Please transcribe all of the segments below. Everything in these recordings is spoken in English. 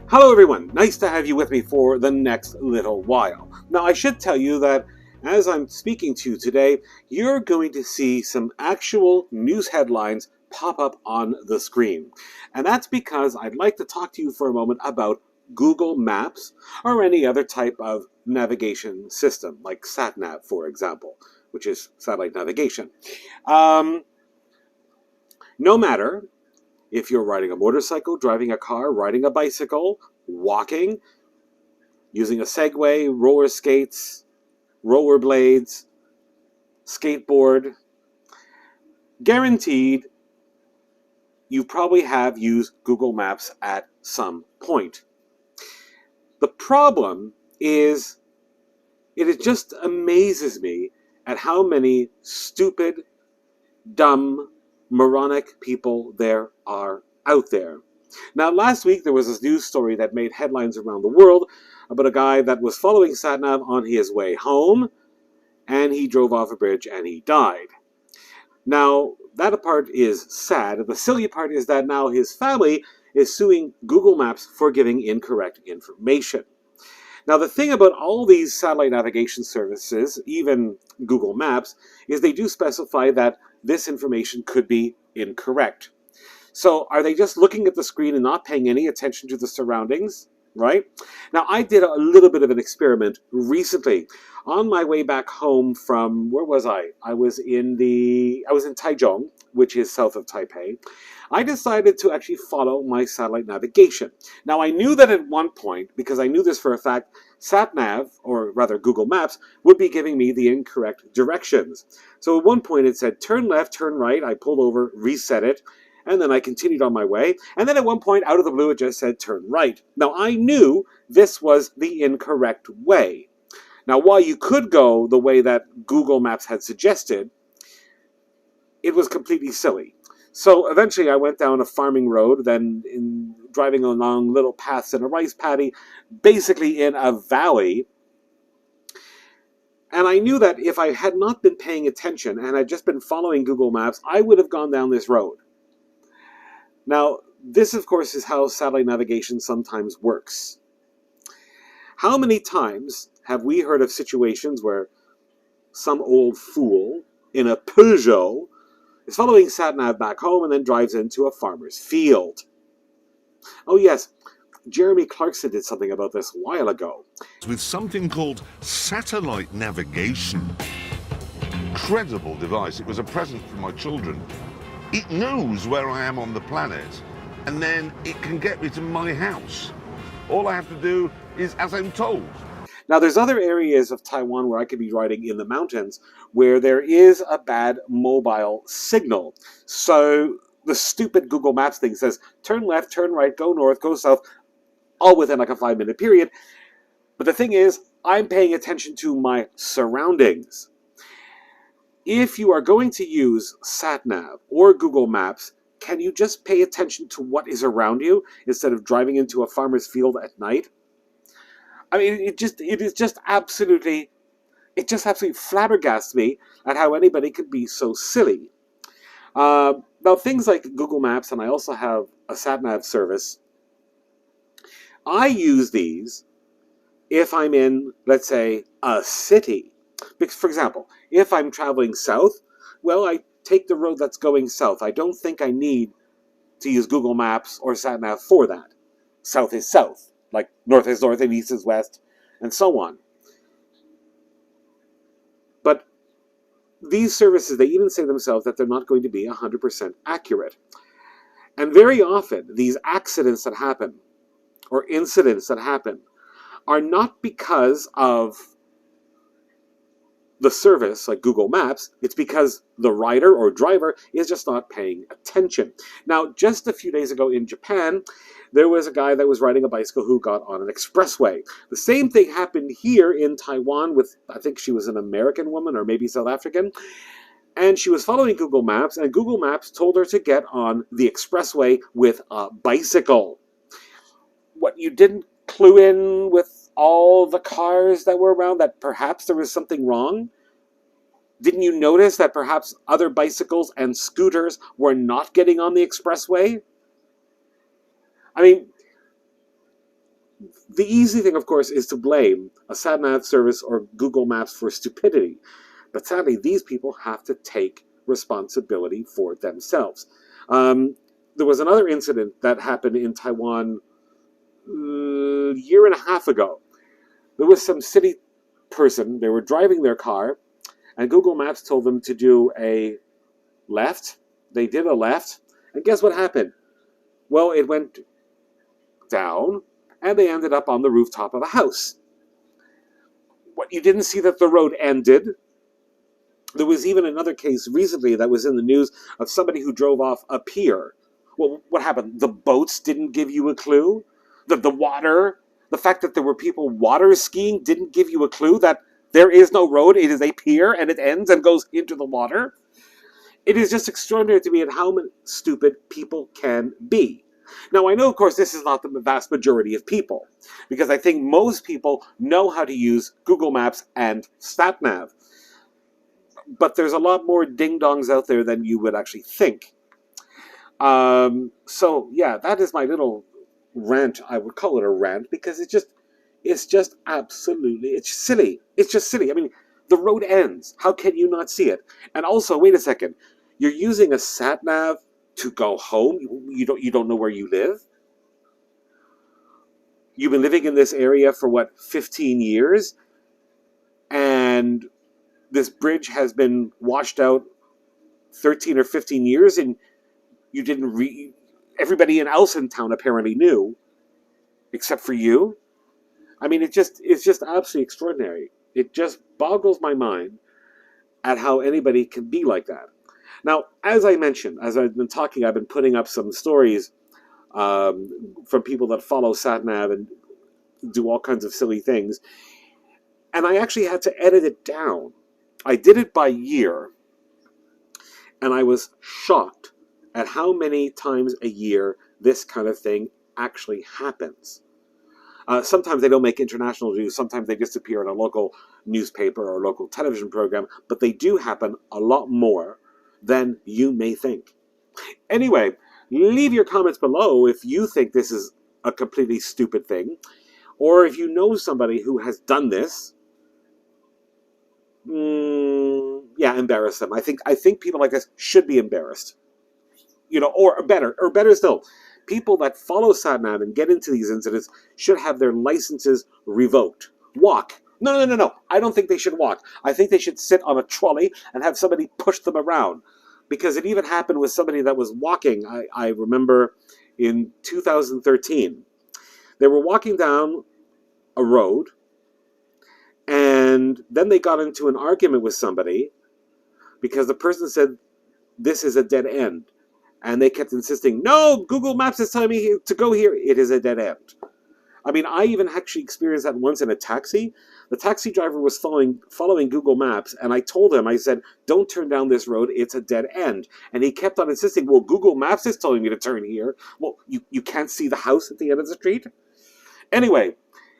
Hello everyone, nice to have you with me for the next little while. Now I should tell you that as I'm speaking to you today, you're going to see some actual news headlines pop up on the screen. And that's because I'd like to talk to you for a moment about Google Maps or any other type of navigation system, like SATNAV, for example, which is satellite navigation. No matter if you're riding a motorcycle, driving a car, riding a bicycle, walking, using a Segway, roller skates, rollerblades, skateboard, guaranteed you probably have used Google Maps at some point. The problem is, it just amazes me at how many stupid, dumb, moronic people there are out there. Now, last week there was this news story that made headlines around the world about a guy that was following SatNav on his way home, and he drove off a bridge and he died. Now, that part is sad. The silly part is that now his family is suing Google Maps for giving incorrect information. Now, the thing about all these satellite navigation services, even Google Maps, is they do specify that this information could be incorrect. So are they just looking at the screen and not paying any attention to the surroundings? Right? Now, I did a little bit of an experiment recently. On my way back home from, where was I? I was in Taichung, which is south of Taipei. I decided to actually follow my satellite navigation. Now, I knew that at one point, because I knew this for a fact, SatNav, or rather Google Maps, would be giving me the incorrect directions. So at one point it said, turn left, turn right. I pulled over, reset it, and then I continued on my way. And then at one point, out of the blue, it just said turn right. Now, I knew this was the incorrect way. Now, while you could go the way that Google Maps had suggested, it was completely silly. So eventually I went down a farming road, then driving along little paths in a rice paddy, basically in a valley. And I knew that if I had not been paying attention and had just been following Google Maps, I would have gone down this road. Now, this, of course, is how satellite navigation sometimes works. How many times have we heard of situations where some old fool in a Peugeot is following SatNav back home and then drives into a farmer's field? Oh yes, Jeremy Clarkson did something about this a while ago. With something called satellite navigation. Incredible device. It was a present from my children. It knows where I am on the planet, and then it can get me to my house. All I have to do is as I'm told. Now, there's other areas of Taiwan where I could be riding in the mountains where there is a bad mobile signal. So the stupid Google Maps thing says, turn left, turn right, go north, go south, all within like a 5-minute period. But the thing is, I'm paying attention to my surroundings. If you are going to use SatNav or Google Maps, can you just pay attention to what is around you instead of driving into a farmer's field at night? I mean, it just absolutely flabbergasts me at how anybody could be so silly. Now, things like Google Maps, and I also have a SatNav service, I use these if I'm in, let's say, a city. Because, for example, if I'm traveling south, well, I take the road that's going south. I don't think I need to use Google Maps or SatNav for that. South is south, like north is north and east is west, and so on. But these services, they even say themselves that they're not going to be 100% accurate. And very often, these accidents that happen, or incidents that happen, are not because of the service, like Google Maps. It's because the rider or driver is just not paying attention. Now, just a few days ago in Japan, there was a guy that was riding a bicycle who got on an expressway. The same thing happened here in Taiwan with, I think she was an American woman or maybe South African, and she was following Google Maps, and Google Maps told her to get on the expressway with a bicycle. What, you didn't clue in with all the cars that were around that perhaps there was something wrong? Didn't you notice that perhaps other bicycles and scooters were not getting on the expressway? I mean, The easy thing, of course, is to blame a SATNAV service or Google Maps for stupidity. But sadly, these people have to take responsibility for themselves. There was another incident that happened in Taiwan a year and a half ago. There was some city person, they were driving their car, and Google Maps told them to do a left. They did a left, and guess what happened? Well, it went down, and they ended up on the rooftop of a house. What, you didn't see that the road ended? There was even another case recently that was in the news of somebody who drove off a pier. Well, what happened? The boats didn't give you a clue? The water, the fact that there were people water skiing didn't give you a clue that there is no road, it is a pier, and it ends and goes into the water? It is just extraordinary to me at how stupid people can be. Now, I know, of course, this is not the vast majority of people, because I think most people know how to use Google Maps and SatNav. But there's a lot more ding-dongs out there than you would actually think. So, yeah, that is my little rant. I would call it a rant, because it's just absolutely, it's silly. It's just silly. I mean, the road ends. How can you not see it? And also, wait a second. You're using a SatNav to go home? You don't know where you live? You've been living in this area for, what, 15 years? And this bridge has been washed out 13 or 15 years, and you didn't everybody else in town apparently knew, except for you? I mean, it's just absolutely extraordinary. It just boggles my mind at how anybody can be like that. Now, as I mentioned, as I've been talking, I've been putting up some stories from people that follow SatNav and do all kinds of silly things. And I actually had to edit it down. I did it by year, and I was shocked at how many times a year this kind of thing actually happens. Sometimes they don't make international news, sometimes they just appear in a local newspaper or local television program, but they do happen a lot more than you may think. Anyway, leave your comments below if you think this is a completely stupid thing, or if you know somebody who has done this. Yeah, embarrass them. I think people like this should be embarrassed. You know, or better still, people that follow SatNav and get into these incidents should have their licenses revoked. Walk. No. I don't think they should walk. I think they should sit on a trolley and have somebody push them around. Because it even happened with somebody that was walking. I remember in 2013, they were walking down a road, and then they got into an argument with somebody because the person said, this is a dead end. And they kept insisting, no, Google Maps is telling me to go here. It is a dead end. I mean, I even actually experienced that once in a taxi. The taxi driver was following Google Maps, and I told him, I said, don't turn down this road, it's a dead end. And he kept on insisting, well, Google Maps is telling me to turn here. Well, you can't see the house at the end of the street? Anyway,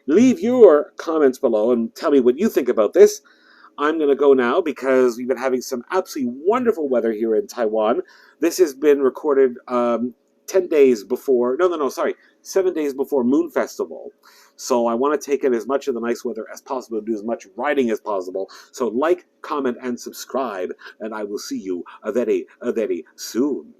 leave your comments below and tell me what you think about this. I'm going to go now because we've been having some absolutely wonderful weather here in Taiwan. This has been recorded 10 days before, 7 days before Moon Festival. So I want to take in as much of the nice weather as possible, do as much riding as possible. So like, comment, and subscribe, and I will see you very, very soon.